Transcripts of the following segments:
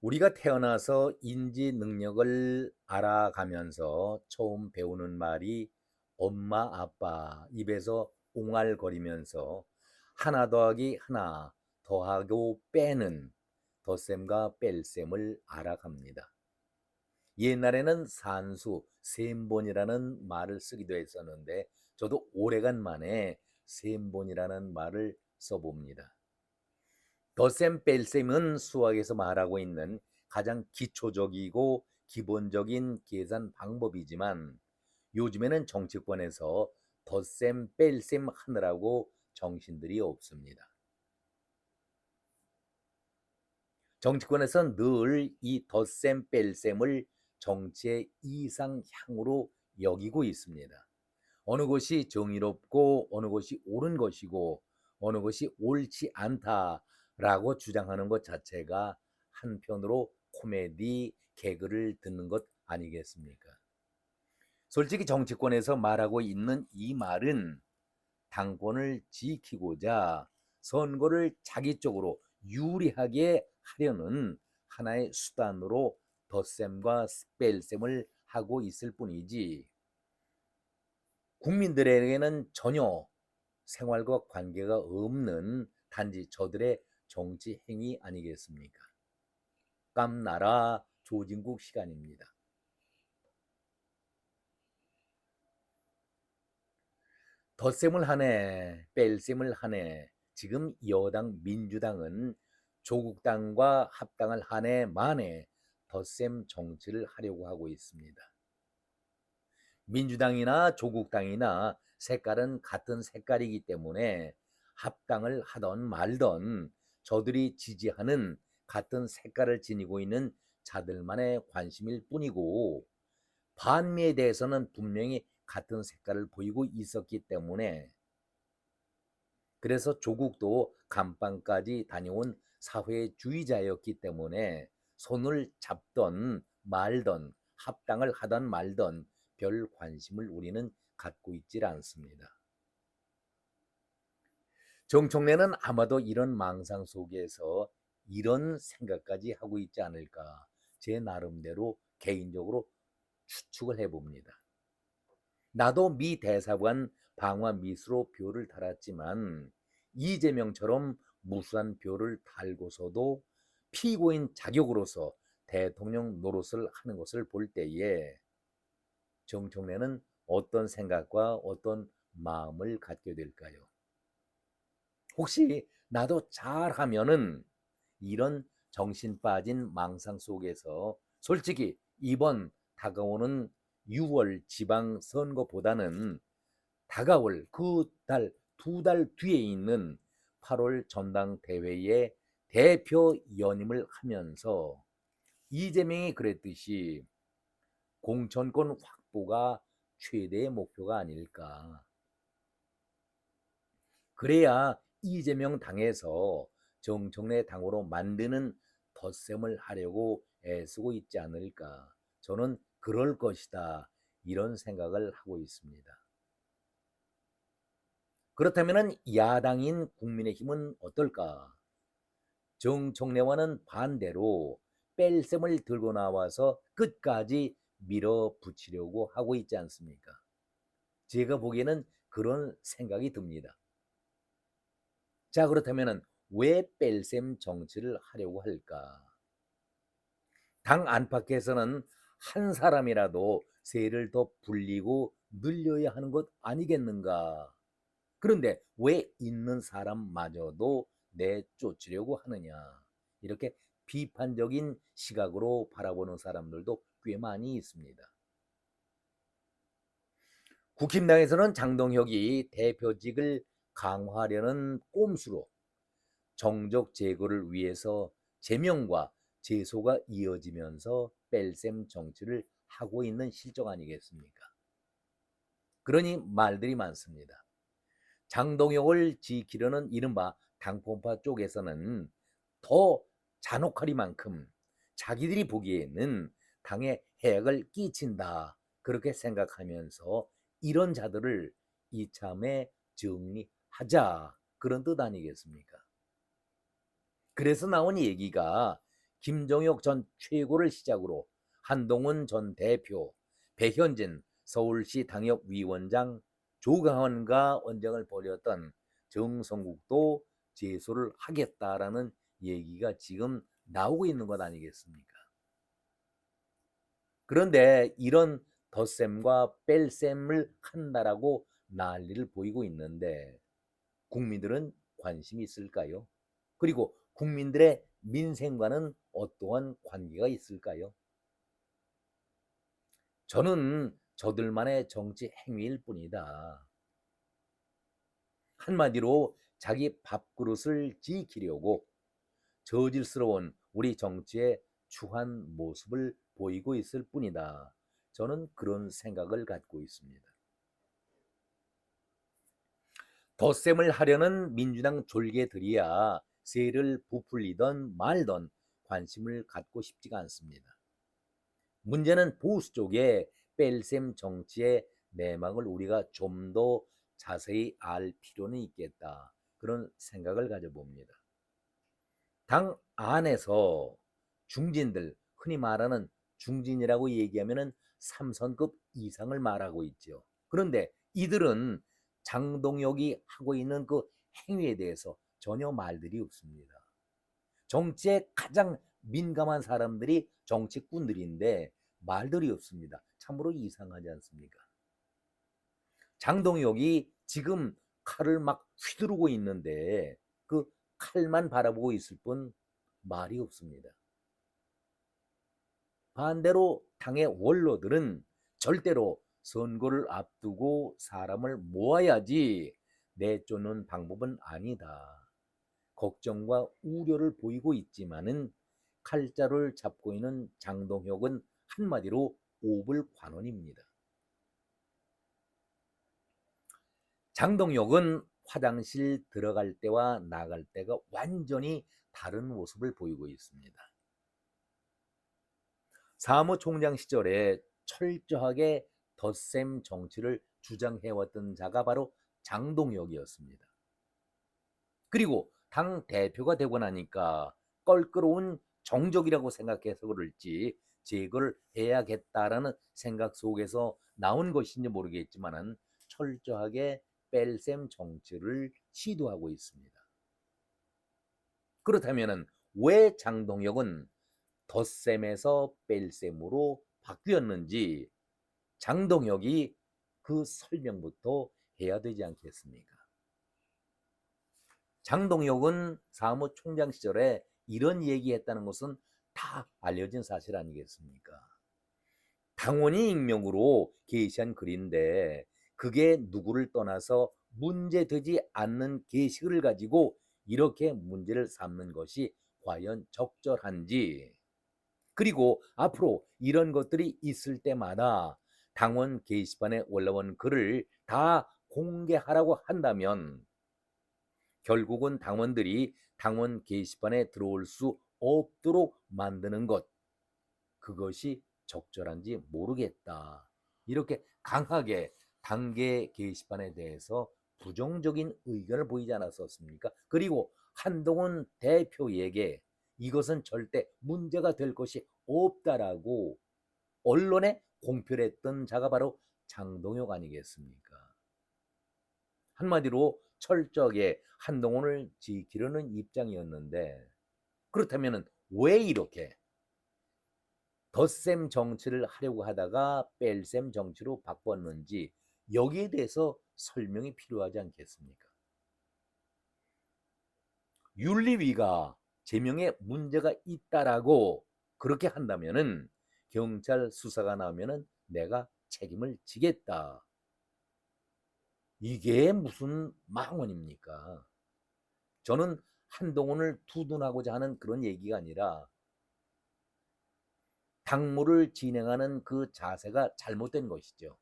우리가 태어나서 인지 능력을 알아가면서 처음 배우는 말이 엄마, 아빠 입에서 옹알거리면서 하나 더하기 하나 더하고 빼는 덧셈과 뺄셈을 알아갑니다. 옛날에는 산수, 셈본이라는 말을 쓰기도 했었는데 저도 오래간만에 셈본이라는 말을 써봅니다. 덧셈 뺄셈은 수학에서 말하고 있는 가장 기초적이고 기본적인 계산 방법이지만 요즘에는 정치권에서 덧셈 뺄셈 하느라고 정신들이 없습니다. 정치권에서는 늘 이 덧셈 뺄셈을 정치의 이상향으로 여기고 있습니다. 어느 것이 정의롭고 어느 것이 옳은 것이고 어느 것이 옳지 않다라고 주장하는 것 자체가 한편으로 코미디 개그를 듣는 것 아니겠습니까? 솔직히 정치권에서 말하고 있는 이 말은 당권을 지키고자 선거를 자기 쪽으로 유리하게 하려는 하나의 수단으로 덧셈과 뺄셈을 하고 있을 뿐이지 국민들에게는 전혀 생활과 관계가 없는 단지 저들의 정치 행위 아니겠습니까? 깜나라 조진국 시간입니다. 덧셈을 하네, 뺄셈을 하네. 지금 여당 민주당은 조국당과 합당을 하네 만에 덧셈 정치를 하려고 하고 있습니다. 민주당이나 조국당이나 색깔은 같은 색깔이기 때문에 합당을 하던 말던 저들이 지지하는 같은 색깔을 지니고 있는 자들만의 관심일 뿐이고 반미에 대해서는 분명히 같은 색깔을 보이고 있었기 때문에 그래서 조국도 감방까지 다녀온 사회주의자였기 때문에 손을 잡던 말던 합당을 하던 말던 별 관심을 우리는 갖고 있질 않습니다. 정청래는 아마도 이런 망상 속에서 이런 생각까지 하고 있지 않을까 제 나름대로 개인적으로 추측을 해봅니다. 나도 미 대사관 방화 미수로 묘를 달았지만 이재명처럼 무수한 묘를 달고서도 피고인 자격으로서 대통령 노릇을 하는 것을 볼 때에 정청래는 어떤 생각과 어떤 마음을 갖게 될까요? 혹시 나도 잘하면은 이런 정신 빠진 망상 속에서 솔직히 이번 다가오는 6월 지방선거보다는 다가올 그 달, 두 달 뒤에 있는 8월 전당대회에 대표 연임을 하면서 이재명이 그랬듯이 공천권 확보가 최대의 목표가 아닐까. 그래야 이재명 당에서 정청래 당으로 만드는 덧셈을 하려고 애쓰고 있지 않을까. 저는 그럴 것이다. 이런 생각을 하고 있습니다. 그렇다면 야당인 국민의힘은 어떨까? 정청래와는 반대로 뺄셈을 들고 나와서 끝까지 밀어붙이려고 하고 있지 않습니까? 제가 보기에는 그런 생각이 듭니다. 자, 그렇다면 왜 뺄셈 정치를 하려고 할까? 당 안팎에서는 한 사람이라도 세를 더 불리고 늘려야 하는 것 아니겠는가? 그런데 왜 있는 사람마저도 내쫓으려고 하느냐? 이렇게 비판적인 시각으로 바라보는 사람들도 꽤 많이 있습니다. 국힘당에서는 장동혁이 대표직을 강화하려는 꼼수로 정적 제거를 위해서 제명과 제소가 이어지면서 뺄셈 정치를 하고 있는 실정 아니겠습니까? 그러니 말들이 많습니다. 장동혁을 지키려는 이른바 당pon파 쪽에서는 더 잔혹하리만큼 자기들이 보기에는 당에 해악을 끼친다 그렇게 생각하면서 이런 자들을 이참에 정리하자 그런 뜻 아니겠습니까? 그래서 나온 얘기가 김종혁 전 최고를 시작으로 한동훈 전 대표, 배현진 서울시 당협위원장, 조강원과 언쟁을 벌였던 정성국도 제소를 하겠다라는 얘기가 지금 나오고 있는 것 아니겠습니까? 그런데 이런 덧셈과 뺄셈을 한다라고 난리를 보이고 있는데 국민들은 관심이 있을까요? 그리고 국민들의 민생과는 어떠한 관계가 있을까요? 저는 저들만의 정치 행위일 뿐이다. 한마디로 자기 밥그릇을 지키려고 저질스러운 우리 정치의 추한 모습을 보이고 있을 뿐이다. 저는 그런 생각을 갖고 있습니다. 덧셈을 하려는 민주당 졸개들이야 세를 부풀리던 말던 관심을 갖고 싶지가 않습니다. 문제는 보수 쪽에 뺄셈 정치의 내막을 우리가 좀 더 자세히 알 필요는 있겠다. 그런 생각을 가져봅니다. 당 안에서 중진들, 흔히 말하는 중진이라고 얘기하면 3선급 이상을 말하고 있죠. 그런데 이들은 장동혁이 하고 있는 그 행위에 대해서 전혀 말들이 없습니다. 정치에 가장 민감한 사람들이 정치꾼들인데 말들이 없습니다. 참으로 이상하지 않습니까? 장동혁이 지금 칼을 막 휘두르고 있는데 그 칼만 바라보고 있을 뿐 말이 없습니다. 반대로 당의 원로들은 절대로 선거를 앞두고 사람을 모아야지 내쫓는 방법은 아니다. 걱정과 우려를 보이고 있지만은 칼자루를 잡고 있는 장동혁은 한마디로 오불관원입니다. 장동혁은 화장실 들어갈 때와 나갈 때가 완전히 다른 모습을 보이고 있습니다. 사무총장 시절에 철저하게 덧셈 정치를 주장해왔던 자가 바로 장동혁이었습니다. 그리고 당 대표가 되고 나니까 껄끄러운 정적이라고 생각해서 그럴지 제거를 해야겠다라는 생각 속에서 나온 것인지 모르겠지만 철저하게 뺄셈 정치를 시도하고 있습니다. 그렇다면 왜 장동혁은 덧셈에서 뺄셈으로 바뀌었는지 장동혁이 그 설명부터 해야 되지 않겠습니까? 장동혁은 사무총장 시절에 이런 얘기했다는 것은 다 알려진 사실 아니겠습니까? 당원이 익명으로 게시한 글인데 그게 누구를 떠나서 문제되지 않는 게시글을 가지고 이렇게 문제를 삼는 것이 과연 적절한지, 그리고 앞으로 이런 것들이 있을 때마다 당원 게시판에 올라온 글을 다 공개하라고 한다면 결국은 당원들이 당원 게시판에 들어올 수 없도록 만드는 것, 그것이 적절한지 모르겠다. 이렇게 강하게 당계 게시판에 대해서 부정적인 의견을 보이지 않았었습니까? 그리고 한동훈 대표에게 이것은 절대 문제가 될 것이 없다라고 언론에 공표를 했던 자가 바로 장동혁 아니겠습니까? 한마디로 철저하게 한동훈을 지키려는 입장이었는데 그렇다면 왜 이렇게 덧셈 정치를 하려고 하다가 뺄셈 정치로 바꿨는지 여기에 대해서 설명이 필요하지 않겠습니까? 윤리위가 제명에 문제가 있다라고 그렇게 한다면은 경찰 수사가 나오면은 내가 책임을 지겠다. 이게 무슨 망언입니까? 저는 한동훈을 두둔하고자 하는 그런 얘기가 아니라 당무를 진행하는 그 자세가 잘못된 것이죠.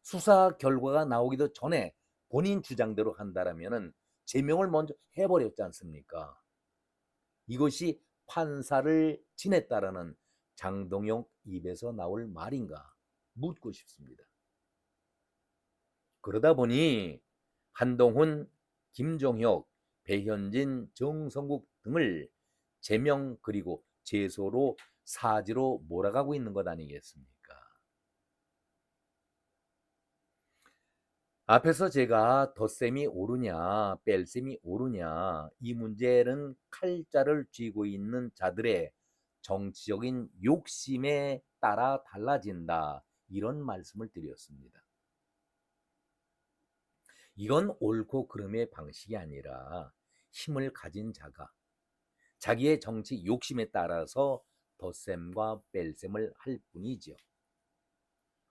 수사 결과가 나오기도 전에 본인 주장대로 한다라면은 제명을 먼저 해버렸지 않습니까? 이것이 판사를 지냈다라는 장동혁 입에서 나올 말인가 묻고 싶습니다. 그러다 보니 한동훈, 김종혁, 배현진, 정성국 등을 제명 그리고 제소로 사지로 몰아가고 있는 것 아니겠습니까? 앞에서 제가 덧셈이 옳으냐 뺄셈이 옳으냐 이 문제는 칼자를 쥐고 있는 자들의 정치적인 욕심에 따라 달라진다 이런 말씀을 드렸습니다. 이건 옳고 그름의 방식이 아니라 힘을 가진 자가 자기의 정치 욕심에 따라서 덧셈과 뺄셈을 할 뿐이죠.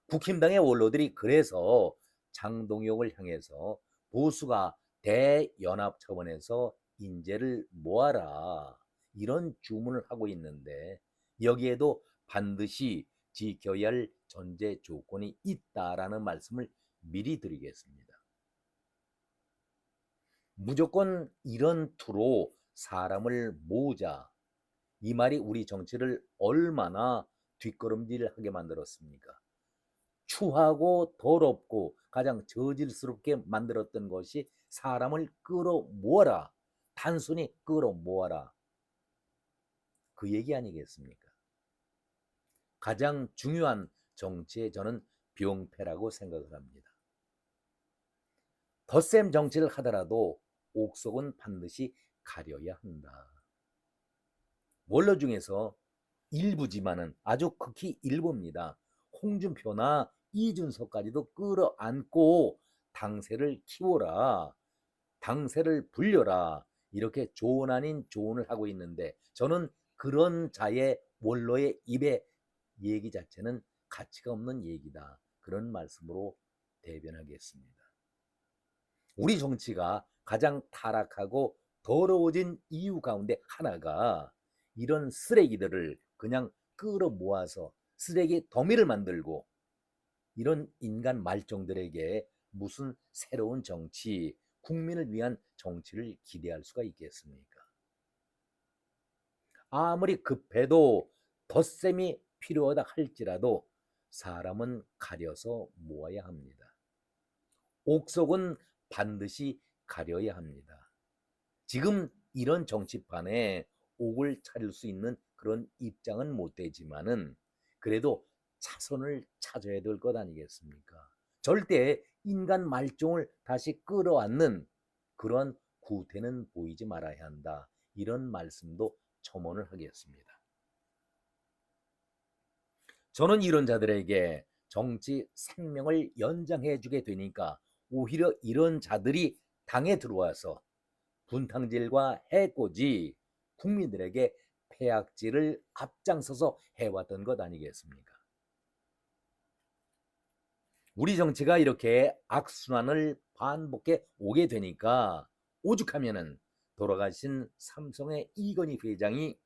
국힘당의 원로들이 그래서 장동혁을 향해서 보수가 대연합 차원에서 인재를 모아라 이런 주문을 하고 있는데 여기에도 반드시 지켜야 할 전제 조건이 있다라는 말씀을 미리 드리겠습니다. 무조건 이런 투로 사람을 모으자 이 말이 우리 정치를 얼마나 뒷걸음질하게 만들었습니까? 추하고 더럽고 가장 저질스럽게 만들었던 것이 사람을 끌어모아라. 단순히 끌어모아라. 그 얘기 아니겠습니까? 가장 중요한 정치에 저는 병폐라고 생각을 합니다. 덧셈 정치를 하더라도 옥석은 반드시 가려야 한다. 원로 중에서 일부지만은 아주 극히 일부입니다. 홍준표나 이준석까지도 끌어안고 당세를 키워라. 당세를 불려라. 이렇게 조언 아닌 조언을 하고 있는데 저는 그런 자의 원로의 입에 얘기 자체는 가치가 없는 얘기다. 그런 말씀으로 대변하겠습니다. 우리 정치가 가장 타락하고 더러워진 이유 가운데 하나가 이런 쓰레기들을 그냥 끌어모아서 쓰레기 더미를 만들고 이런 인간 말종들에게 무슨 새로운 정치, 국민을 위한 정치를 기대할 수가 있겠습니까? 아무리 급해도 덧셈이 필요하다 할지라도 사람은 가려서 모아야 합니다. 옥석은 반드시 가려야 합니다. 지금 이런 정치판에 옥을 차릴 수 있는 그런 입장은 못 되지만은 그래도 차선을 찾아야 될 것 아니겠습니까? 절대 인간 말종을 다시 끌어안는 그런 구태는 보이지 말아야 한다. 이런 말씀도 첨언을 하겠습니다. 저는 이런 자들에게 정치 생명을 연장해 주게 되니까 오히려 이런 자들이 당에 들어와서 분탕질과 해코지 국민들에게 폐악질을 앞장서서 해왔던 것 아니겠습니까? 우리 정치가 이렇게 악순환을 반복해 오게 되니까 오죽하면은 돌아가신 삼성의 이건희 회장이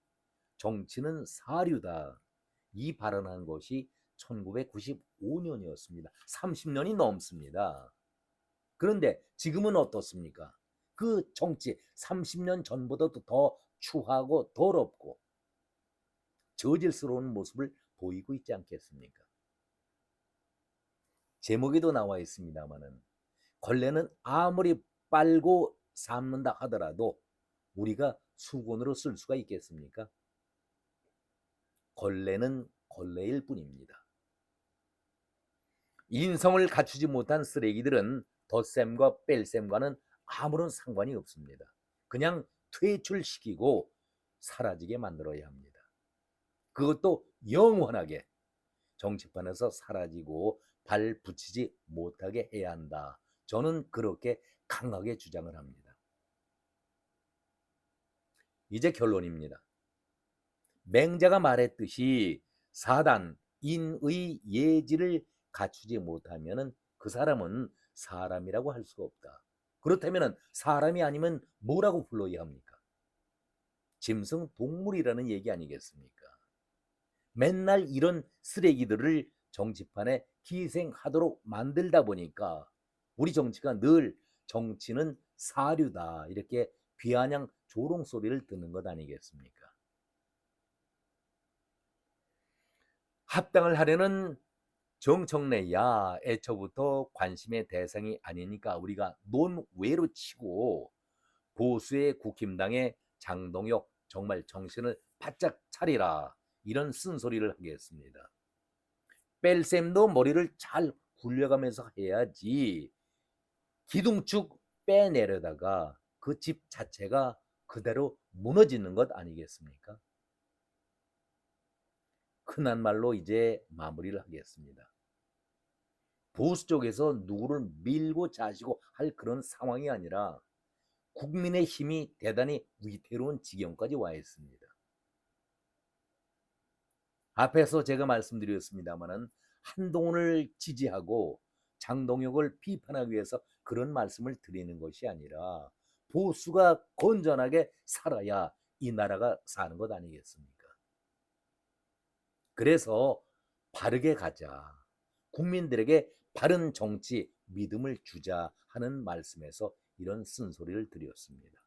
정치는 사류다 이 발언한 것이 1995년이었습니다. 30년이 넘습니다. 그런데 지금은 어떻습니까? 그 정치 30년 전보다도 더 추하고 더럽고 저질스러운 모습을 보이고 있지 않겠습니까? 제목에도 나와 있습니다마는 걸레는 아무리 빨고 삶는다 하더라도 우리가 수건으로 쓸 수가 있겠습니까? 걸레는 걸레일 뿐입니다. 인성을 갖추지 못한 쓰레기들은 덧셈과 뺄셈과는 아무런 상관이 없습니다. 그냥 퇴출시키고 사라지게 만들어야 합니다. 그것도 영원하게 정치판에서 사라지고 발 붙이지 못하게 해야 한다. 저는 그렇게 강하게 주장을 합니다. 이제 결론입니다. 맹자가 말했듯이 사단, 인의 예지를 갖추지 못하면 그 사람은 사람이라고 할 수가 없다. 그렇다면 사람이 아니면 뭐라고 불러야 합니까? 짐승 동물이라는 얘기 아니겠습니까? 맨날 이런 쓰레기들을 정치판에 기생하도록 만들다 보니까 우리 정치가 늘 정치는 사류다 이렇게 비아냥 조롱 소리를 듣는 것 아니겠습니까? 합당을 하려는 정청래야 애초부터 관심의 대상이 아니니까 우리가 논외로 치고 보수의 국힘당의 장동혁 정말 정신을 바짝 차리라. 이런 쓴소리를 하겠습니다. 뺄셈도 머리를 잘 굴려가면서 해야지 기둥축 빼내려다가 그 집 자체가 그대로 무너지는 것 아니겠습니까? 흔한 말로 이제 마무리를 하겠습니다. 보수 쪽에서 누구를 밀고 자시고 할 그런 상황이 아니라 국민의 힘이 대단히 위태로운 지경까지 와 있습니다. 앞에서 제가 말씀드렸습니다마는 한동훈을 지지하고 장동혁을 비판하기 위해서 그런 말씀을 드리는 것이 아니라 보수가 건전하게 살아야 이 나라가 사는 것 아니겠습니까? 그래서 바르게 가자. 국민들에게 바른 정치 믿음을 주자 하는 말씀에서 이런 쓴소리를 드렸습니다.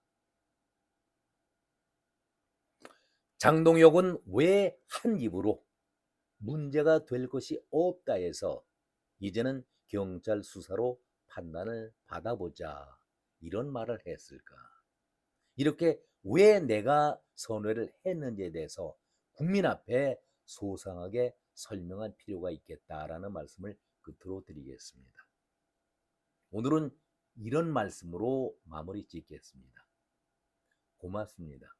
장동혁은 왜 한 입으로 문제가 될 것이 없다 해서 이제는 경찰 수사로 판단을 받아보자 이런 말을 했을까? 이렇게 왜 내가 선회를 했는지에 대해서 국민 앞에 소상하게 설명할 필요가 있겠다라는 말씀을 끝으로 드리겠습니다. 오늘은 이런 말씀으로 마무리 짓겠습니다. 고맙습니다.